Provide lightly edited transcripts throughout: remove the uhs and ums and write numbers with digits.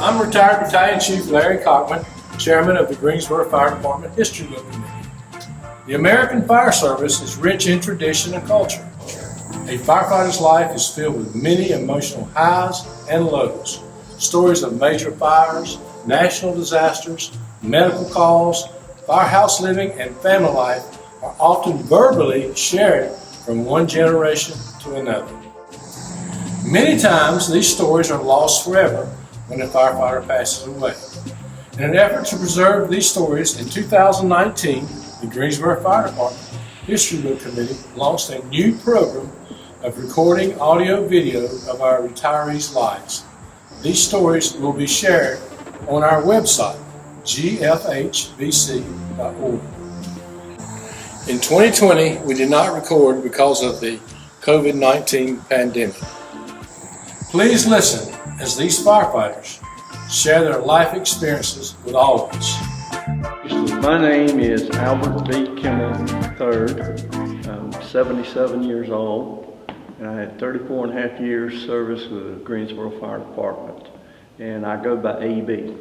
I'm retired Battalion Chief Larry Cockman, Chairman of the Greensboro Fire Department History Book Committee. The American Fire Service is rich in tradition and culture. A firefighter's life is filled with many emotional highs and lows. Stories of major fires, national disasters, medical calls, firehouse living, and family life are often verbally shared from one generation to another. Many times, these stories are lost forever when a firefighter passes away. In an effort to preserve these stories, in 2019, the Greensboro Fire Department History Book Committee launched a new program of recording audio-video of our retirees' lives. These stories will be shared on our website, gfhbc.org. In 2020, we did not record because of the COVID-19 pandemic. Please listen as these firefighters share their life experiences with all of us. My name is Albert B. Kimel III. I'm 77 years old, and I had 34 and a half years service with the Greensboro Fire Department, and I go by AB.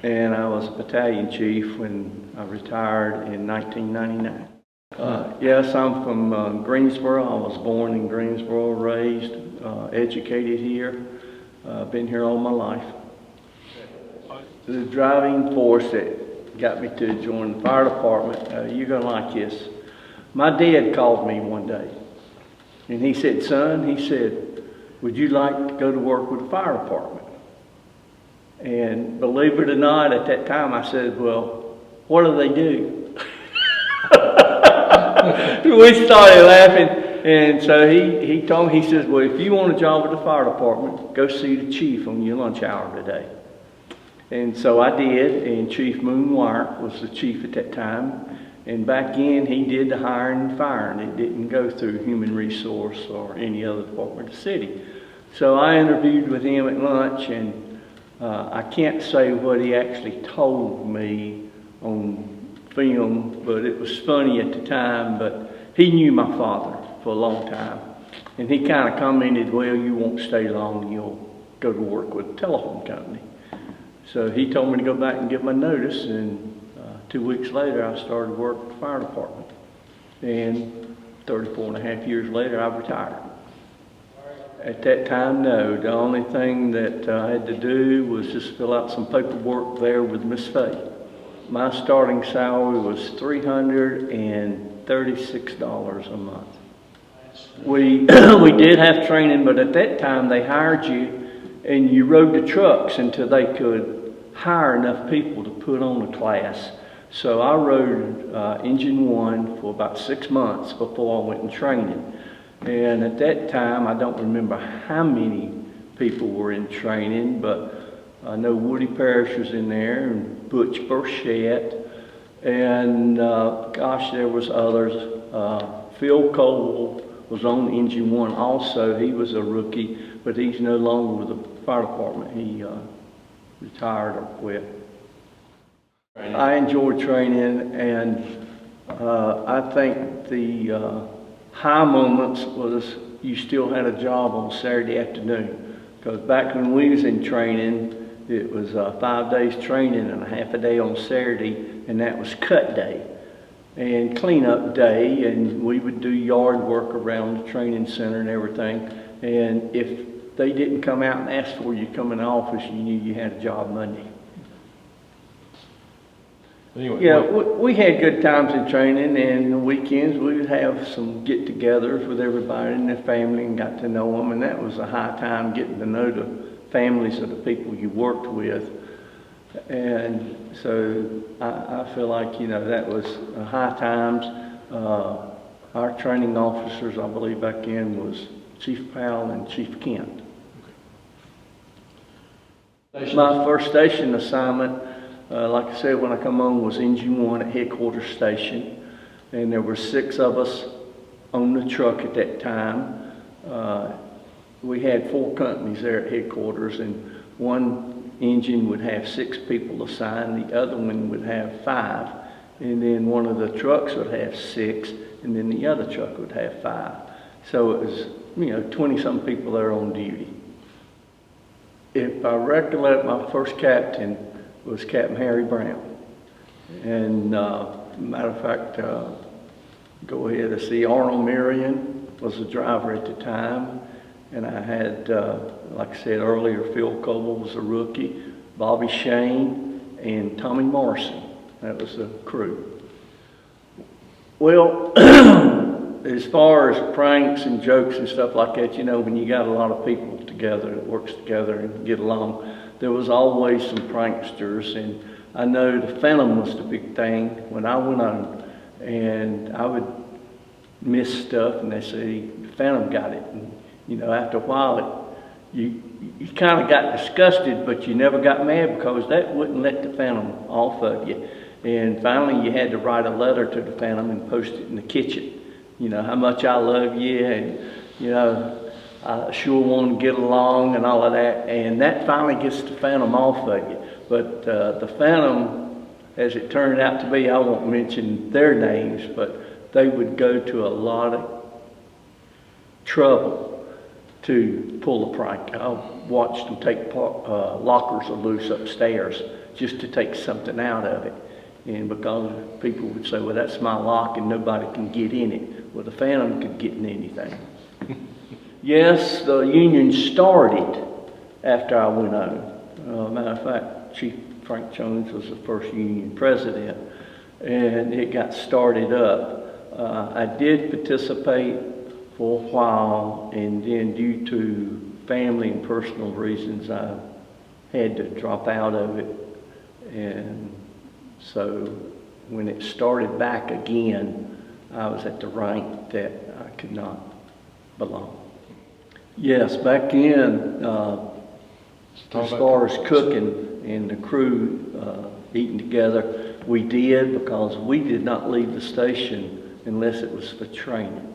And I was a battalion chief when I retired in 1999. Yes, I'm from Greensboro. I was born in Greensboro, raised, educated here. Been here all my life. The driving force that got me to join the fire department, you're gonna like this. My dad called me one day, and he said, "Son," he said, "would you like to go to work with the fire department?" And believe it or not, at that time I said, "Well, what do they do?" We started laughing, and so he told me, he says, "Well, if you want a job at the fire department, go see the chief on your lunch hour today." And so I did, and Chief Moonwire was the chief at that time. And back then, he did the hiring and firing. It didn't go through human resource or any other department of the city. So I interviewed with him at lunch, and I can't say what he actually told me on film, but it was funny at the time. But he knew my father for a long time. And he kind of commented, "Well, you won't stay long. You'll go to work with a telephone company." So he told me to go back and get my notice, and 2 weeks later I started work at the fire department. And 34 and a half years later I retired. At that time, no. The only thing that I had to do was just fill out some paperwork there with Miss Faye. My starting salary was $336 a month. We did have training, but at that time they hired you and you rode the trucks until they could hire enough people to put on a class. So I rode Engine 1 for about 6 months before I went in training. And at that time, I don't remember how many people were in training, but I know Woody Parrish was in there, and Butch Burchett, and gosh, there was others. Phil Cole was on Engine 1 also. He was a rookie, but he's no longer with the fire department. He retired or quit. I enjoyed training, and I think the high moments was you still had a job on Saturday afternoon. Because back when we was in training, it was 5 days training and a half a day on Saturday, and that was cut day and cleanup day, and we would do yard work around the training center and everything. And if they didn't come out and ask for you to come in the office, you knew you had a job Monday. Anyway, yeah, we had good times in training, and the weekends we would have some get-togethers with everybody and their family and got to know them, and that was a high time, getting to know the families of the people you worked with. And so I feel like, you know, that was high times. Our training officers, I believe back then, was Chief Powell and Chief Kent. Okay. My first station assignment, like I said, when I come on, was Engine 1 at Headquarters Station. And there were 6 of us on the truck at that time. We had 4 companies there at headquarters, and one engine would have 6 people assigned, the other one would have 5. And then one of the trucks would have 6, and then the other truck would have 5. So it was, you know, 20-some people there on duty. if I recollect, my first captain was Captain Harry Brown. And matter of fact, go ahead and see Arnold Marion was the driver at the time. And I had, like I said earlier, Phil Coble was a rookie, Bobby Shane, and Tommy Morrison. That was the crew. Well, as far as pranks and jokes and stuff like that, you know, when you got a lot of people together that works together and get along, there was always some pranksters. And I know the Phantom was the big thing when I went on, and I would miss stuff, and they say, the Phantom got it. And, you know, after a while, you kind of got disgusted, but you never got mad because that wouldn't let the Phantom off of you. And finally, you had to write a letter to the Phantom and post it in the kitchen. You know, how much I love you, and, you know, I sure want to get along and all of that. And that finally gets the Phantom off of you. But the Phantom, as it turned out to be, I won't mention their names, but they would go to a lot of trouble to pull a prank. I watched them take lockers loose upstairs just to take something out of it. And because people would say, well, that's my lock and nobody can get in it. Well, the Phantom could get in anything. Yes, the union started after I went on. Matter of fact, Chief Frank Jones was the first union president, and it got started up. I did participate for a while, and then due to family and personal reasons, I had to drop out of it. And so when it started back again, I was at the rank that I could not belong. Yes, back in, as far as cooking and the crew eating together, we did, because we did not leave the station unless it was for training.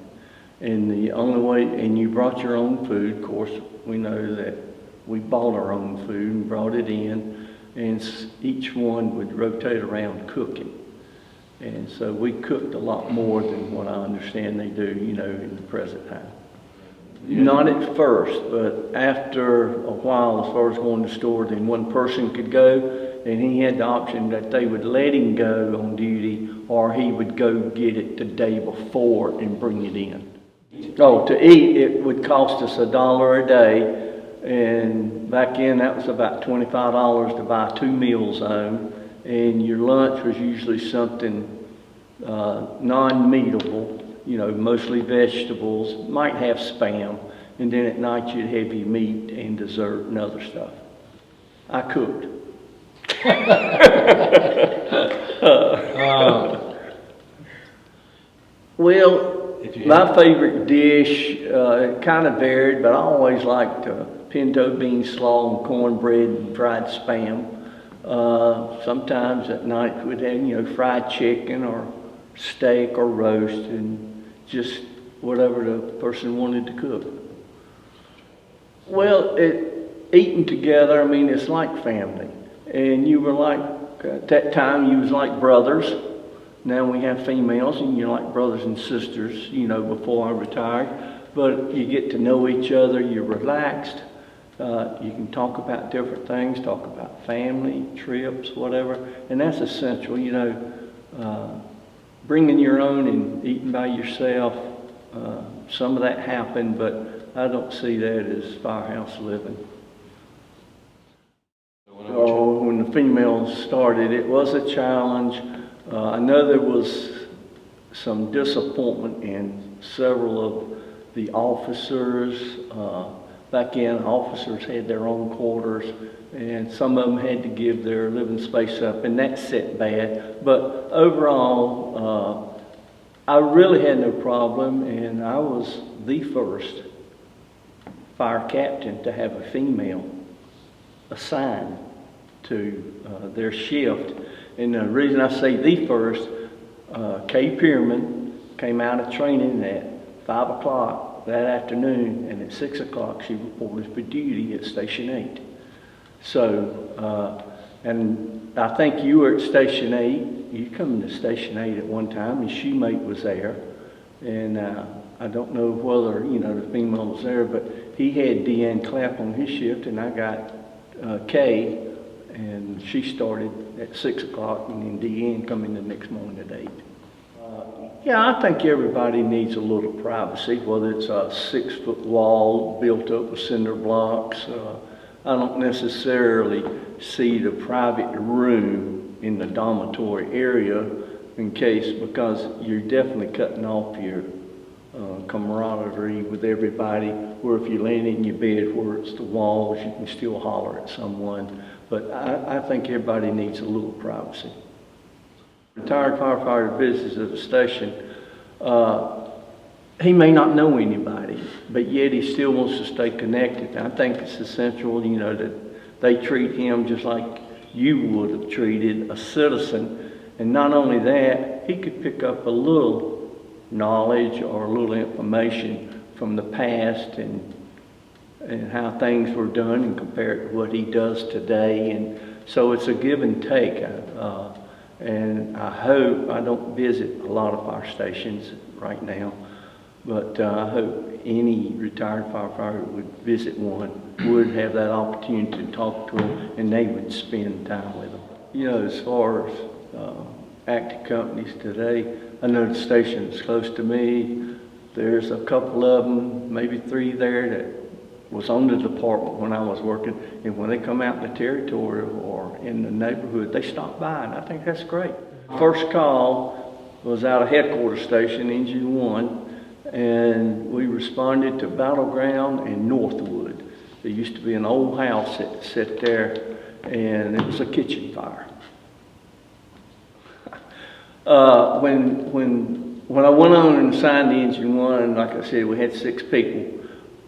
And the only way, and you brought your own food, of course, we know that we bought our own food and brought it in, and each one would rotate around cooking. And so we cooked a lot more than what I understand they do, you know, in the present time. Not at first, but after a while, as far as going to the store, then one person could go, and he had the option that they would let him go on duty, or he would go get it the day before and bring it in. Oh, to eat, it would cost us $1 a day, and back in that was about $25 to buy 2 meals home, and your lunch was usually something non-meatable, you know, mostly vegetables, might have Spam, and then at night you'd have your meat and dessert and other stuff. I cooked. Well, my favorite dish, it kind of varied, but I always liked pinto bean slaw and cornbread and fried Spam. Sometimes at night we'd have, you know, fried chicken or steak or roast, and just whatever the person wanted to cook. Well, eating together, I mean, it's like family. And you were like, at that time, you was like brothers. Now we have females, and you're like brothers and sisters, you know, before I retired. But you get to know each other, you're relaxed. You can talk about different things, talk about family, trips, whatever. And that's essential, you know. Bringing your own and eating by yourself, some of that happened, but I don't see that as firehouse living. Oh, when the females started, it was a challenge. I know there was some disappointment in several of the officers. Back in, officers had their own quarters, and some of them had to give their living space up, and that set bad. But overall, I really had no problem, and I was the first fire captain to have a female assigned to their shift. And the reason I say the first, Kay Pierman came out of training at 5 o'clock that afternoon, and at 6 o'clock she reported for duty at Station 8. So, and I think you were at Station 8. You come to Station 8 at one time, and Shoemate was there. And I don't know whether, you know, the female was there, but he had Deanne Clapp on his shift, and I got Kay, and she started at 6 o'clock, and then Deanne come in the next morning at 8. Yeah, I think everybody needs a little privacy, whether it's a 6-foot wall built up with cinder blocks. I don't necessarily see the private room in the dormitory area because you're definitely cutting off your camaraderie with everybody, where if you land in your bed where it's the walls, you can still holler at someone. But I think everybody needs a little privacy. Retired firefighter visits at the station, he may not know anybody, but yet he still wants to stay connected. I think it's essential, you know, that they treat him just like you would have treated a citizen. And not only that, he could pick up a little knowledge or a little information from the past and how things were done and compare it to what he does today. And so it's a give and take. And I hope, I don't visit a lot of fire stations right now, but I hope any retired firefighter would visit one, would have that opportunity to talk to them, and they would spend time with them. You know, as far as active companies today, I know the station that's close to me, there's a couple of them, maybe 3 there that was on the department when I was working, and when they come out in the territory or in the neighborhood, they stop by, and I think that's great. First call was out of headquarters station, Engine 1, and we responded to Battleground and Northwood. There used to be an old house that sat there, and it was a kitchen fire. When I went on and signed the Engine 1, like I said, we had 6 people.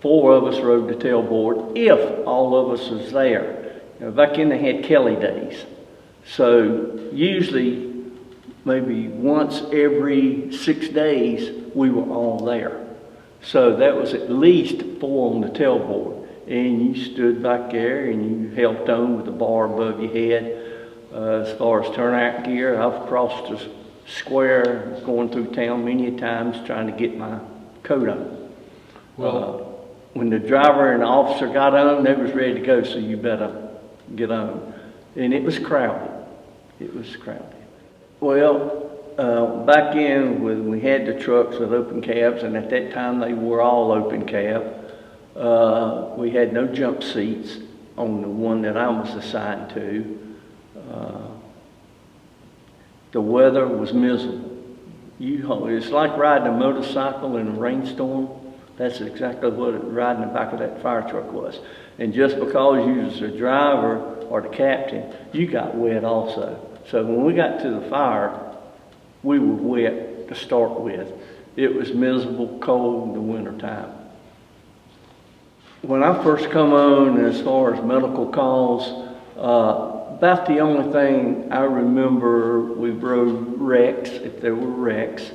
4 of us rode the tailboard if all of us was there. You know, back then they had Kelly days. So usually maybe once every 6 days we were all there. So that was at least 4 on the tailboard. And you stood back there and you held on with the bar above your head. As far as turnout gear, I've crossed the square going through town many times trying to get my coat on. Well, when the driver and the officer got on, they was ready to go, so you better get on. And it was crowded. It was crowded. Well, back in when we had the trucks with open cabs, and at that time they were all open cab, we had no jump seats on the one that I was assigned to. The weather was miserable. It's like riding a motorcycle in a rainstorm. That's exactly what riding the back of that fire truck was. And just because you was the driver or the captain, you got wet also. So when we got to the fire, we were wet to start with. It was miserable, cold in the wintertime. When I first come on, as far as medical calls, about the only thing I remember, we rode wrecks, if there were wrecks.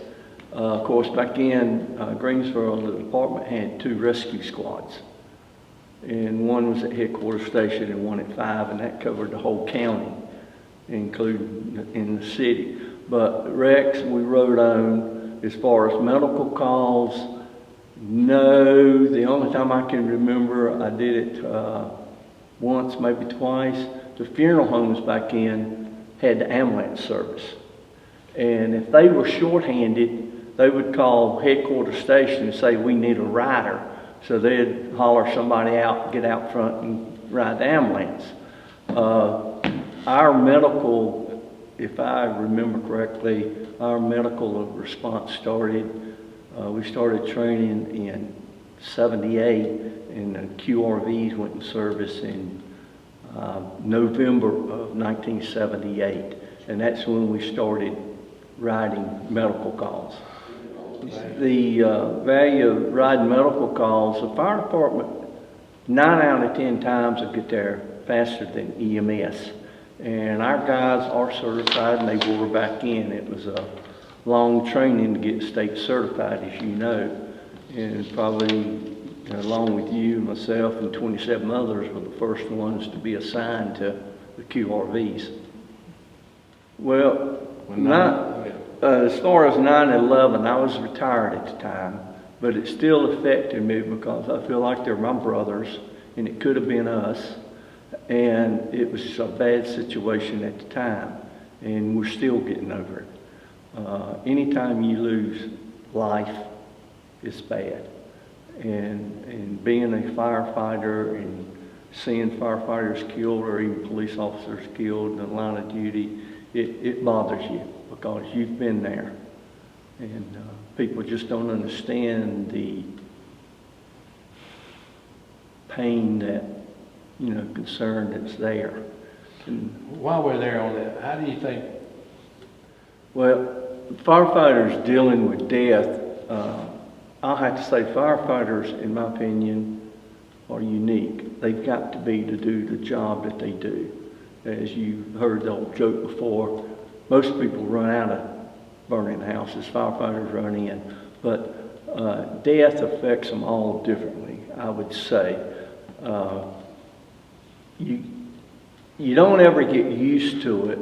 Of course, back in Greensboro, the department had 2 rescue squads. And one was at headquarters station and one at 5, and that covered the whole county, including in the city. But wrecks we rode on. As far as medical calls, no. The only time I can remember I did it once, maybe twice. The funeral homes back in had the ambulance service. And if they were shorthanded, they would call headquarters station and say, we need a rider. So they'd holler somebody out, get out front and ride the ambulance. Our medical, if I remember correctly, our medical response started, we started training in '78, and the QRVs went in service in November of 1978. And that's when we started riding medical calls. The value of riding medical calls, the fire department, 9 out of 10 times will get there faster than EMS. And our guys are certified and they wore back in. It was a long training to get state certified, as you know. And probably, along with you, myself, and 27 others were the first ones to be assigned to the QRVs. Well, as far as 9/11, I was retired at the time, but it still affected me because I feel like they're my brothers, and it could have been us. And it was a bad situation at the time, and we're still getting over it. Anytime you lose life, it's bad. And being a firefighter and seeing firefighters killed or even police officers killed in the line of duty, it bothers you because you've been there. And people just don't understand the pain that, concern that's there. And while we're there on that, how do you think? well, firefighters dealing with death, I'll have to say firefighters, in my opinion, are unique. They've got to be to do the job that they do. As you heard the old joke before, most people run out of burning houses, firefighters run in. But death affects them all differently, I would say. You don't ever get used to it,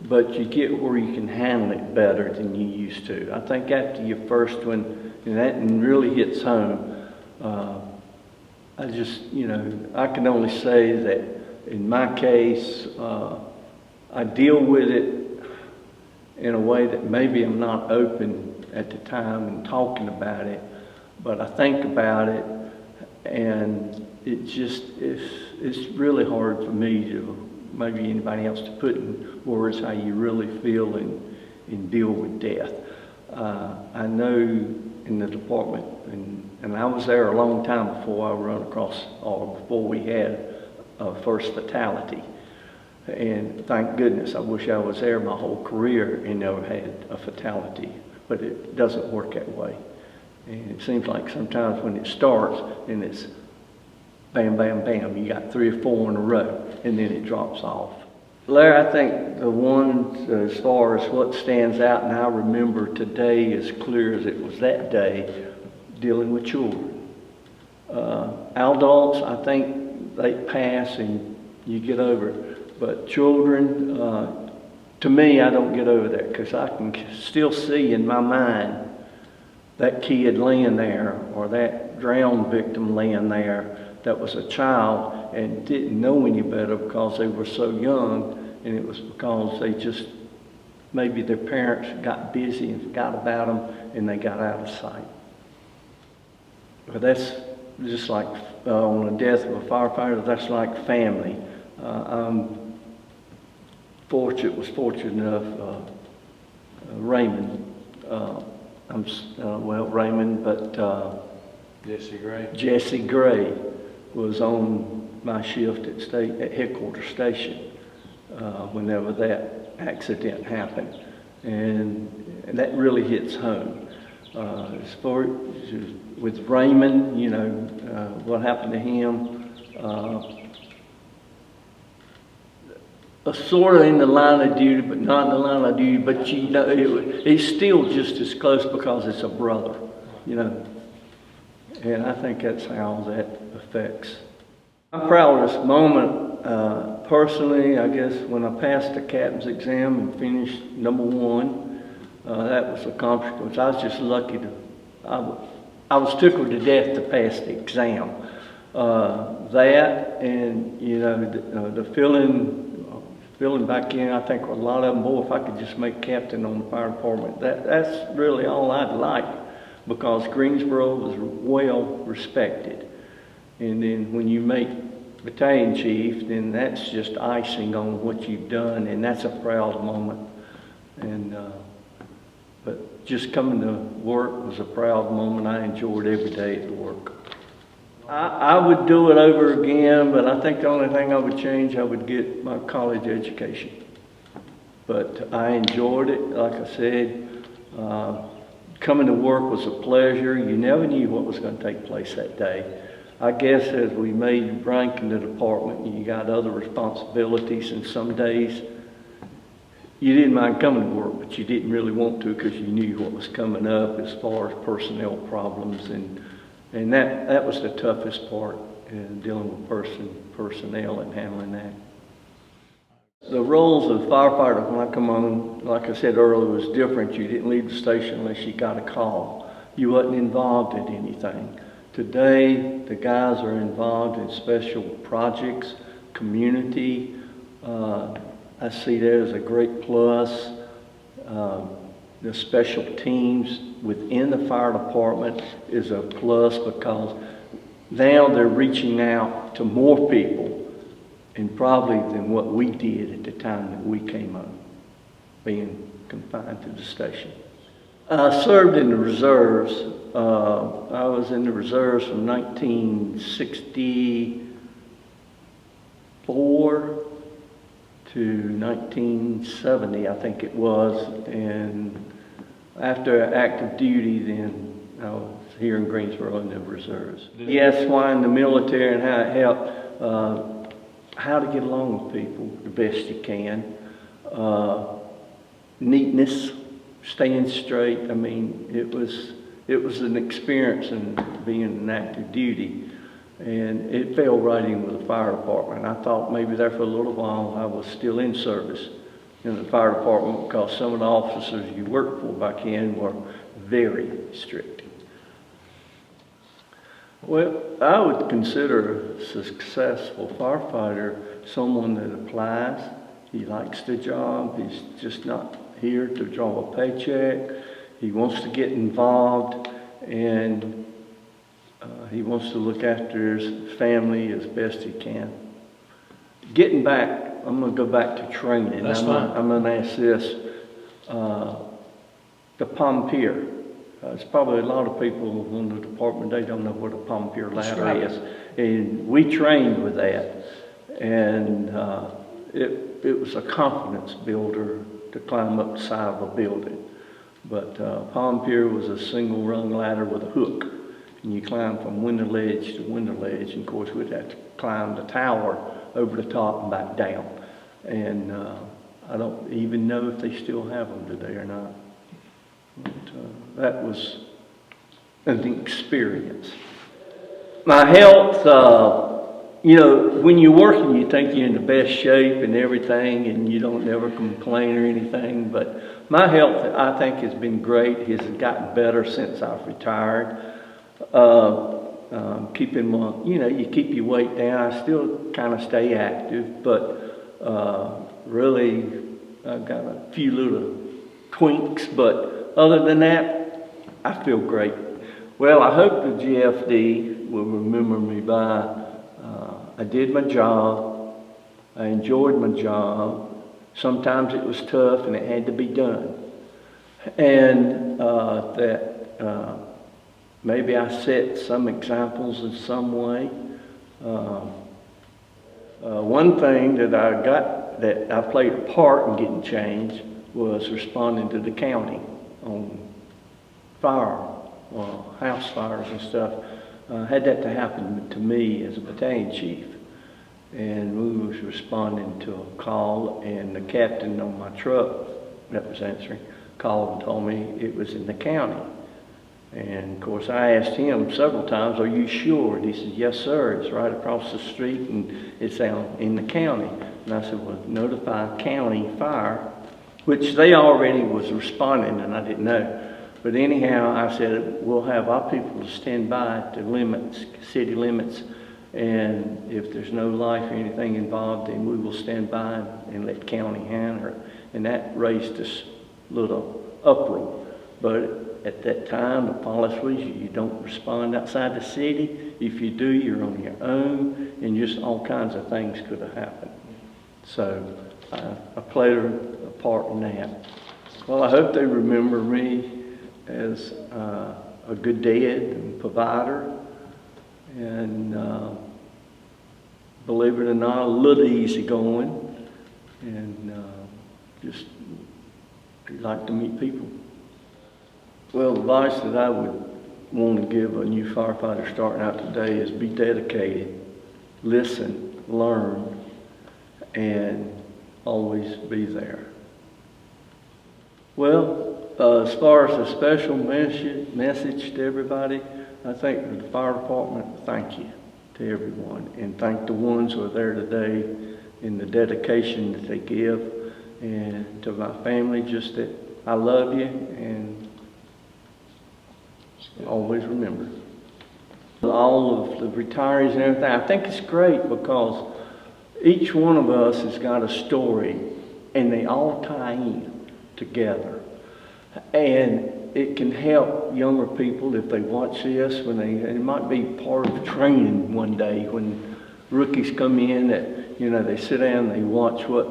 but you get where you can handle it better than you used to. I think after your first one, and that really hits home, I just, I can only say that in my case, I deal with it in a way that maybe I'm not open at the time and talking about it, but I think about it, and it's really hard for me to, maybe anybody else, to put in words how you really feel and deal with death. I know in the department, and I was there a long time before I run across, or before we had a first fatality. And thank goodness, I wish I was there my whole career and never had a fatality, but it doesn't work that way. And it seems like sometimes when it starts and it's bam, bam, bam, you got 3 or 4 in a row, and then it drops off. Larry, I think the one, as far as what stands out, and I remember today as clear as it was that day, dealing with children. Adults, I think they pass and you get over it. But children, to me, I don't get over that, because I can still see in my mind that kid laying there, or that drowned victim laying there, that was a child and didn't know any better because they were so young, and it was because they just, maybe their parents got busy and forgot about them and they got out of sight. But that's just like on the death of a firefighter, that's like family. I'm fortunate, was fortunate enough, Raymond, Raymond, but Jesse Gray was on my shift at headquarters station whenever that accident happened, and that really hits home. As far as with Raymond, what happened to him, sort of in the line of duty, but not in the line of duty, but he's still just as close because it's a brother, and I think that's how that affects. I'm proud of this moment, personally, I guess, when I passed the captain's exam and finished number 1, that was an accomplishment. I was just lucky I was tickled to death to pass the exam. That and, the filling back in, I think a lot of them, boy, if I could just make captain on the fire department, that's really all I'd like, because Greensboro was well respected. And then when you make battalion chief, then that's just icing on what you've done, and that's a proud moment. And but just coming to work was a proud moment. I enjoyed every day at work. I would do it over again, but I think the only thing I would change, I would get my college education. But I enjoyed it, like I said. Coming to work was a pleasure. You never knew what was going to take place that day. I guess as we made rank in the department, you got other responsibilities, and some days you didn't mind coming to work, but you didn't really want to, because you knew what was coming up as far as personnel problems, and that was the toughest part, in dealing with personnel and handling that. The roles of firefighter when I come on, like I said earlier, was different. You didn't leave the station unless you got a call. You wasn't involved in anything. Today, the guys are involved in special projects. community. I see that as a great plus. The special teams within the fire department is a plus because now they're reaching out to more people and probably than what we did at the time that we came up, being confined to the station. I served in the reserves. I was in the reserves from 1964 to 1970, I think it was, and after active duty, then I was here in Greensboro in the reserves. Yes, why in the military and how it helped, how to get along with people the best you can, neatness, staying straight. I mean, it was an experience in being in active duty. And it fell right in with the fire department. I thought maybe there for a little while I was still in service in the fire department because some of the officers you worked for back then were very strict. Well, I would consider a successful firefighter someone that applies. He likes the job. He's just not here to draw a paycheck. He wants to get involved, and he wants to look after his family as best he can. Getting back, I'm going to go back to training. That's fine. I'm going to ask this. The pompier. It's probably a lot of people in the department, they don't know what a pompier ladder is. And we trained with that. And it was a confidence builder to climb up the side of a building. But pompier was a single rung ladder with a hook. And you climb from window ledge to window ledge. And of course, we'd have to climb the tower over the top and back down. And I don't even know if they still have them today or not. But, that was an experience. My health, you know, when you're working, you think you're in the best shape and everything, and you don't never complain or anything. But my health, I think, has been great. It has gotten better since I've retired. Keeping my, you know, you keep your weight down. I still kind of stay active, but really, I've got a few little tweaks. But other than that, I feel great. Well, I hope the GFD will remember me by I did my job. I enjoyed my job. Sometimes it was tough and it had to be done. And that maybe I set some examples in some way. One thing that I got, that I played a part in getting change, was responding to the county on fire, house fires and stuff. Had that to happen to me as a battalion chief. And we was responding to a call, and the captain on my truck that was answering called and told me it was in the county. And of course I asked him several times, "Are you sure?" And he said, "Yes, sir, it's right across the street and it's out in the county." And I said, "Well, notify county fire," which they already was responding and I didn't know. But anyhow, I said, "We'll have our people to stand by at the limits, city limits, and if there's no life or anything involved, then we will stand by and let county handle it." And that raised this little uproar. But at that time, the policy was you don't respond outside the city. If you do, you're on your own, and just all kinds of things could have happened. So I played a part in that. Well, I hope they remember me as a good dad and provider, and believe it or not, a little easygoing, and just like to meet people. Well, the advice that I would want to give a new firefighter starting out today is be dedicated, listen, learn, and always be there. Well, as far as a special message to everybody, I think the fire department, thank you to everyone, and thank the ones who are there today in the dedication that they give, and to my family, just that I love you and always remember. All of the retirees and everything, I think it's great because Each one of us has got a story, and they all tie in together. And it can help younger people if they watch this, it might be part of training one day when rookies come in that, they sit down and they watch what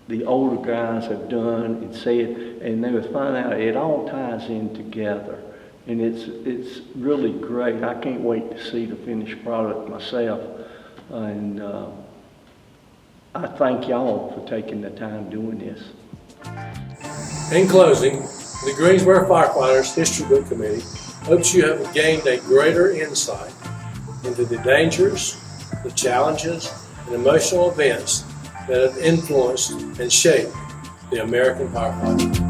the older guys have done and said, and they would find out it all ties in together. And it's really great. I can't wait to see the finished product myself. And I thank y'all for taking the time doing this. In closing, the Greensboro Firefighters History Book Committee hopes you have gained a greater insight into the dangers, the challenges, and emotional events that have influenced and shaped the American firefighter.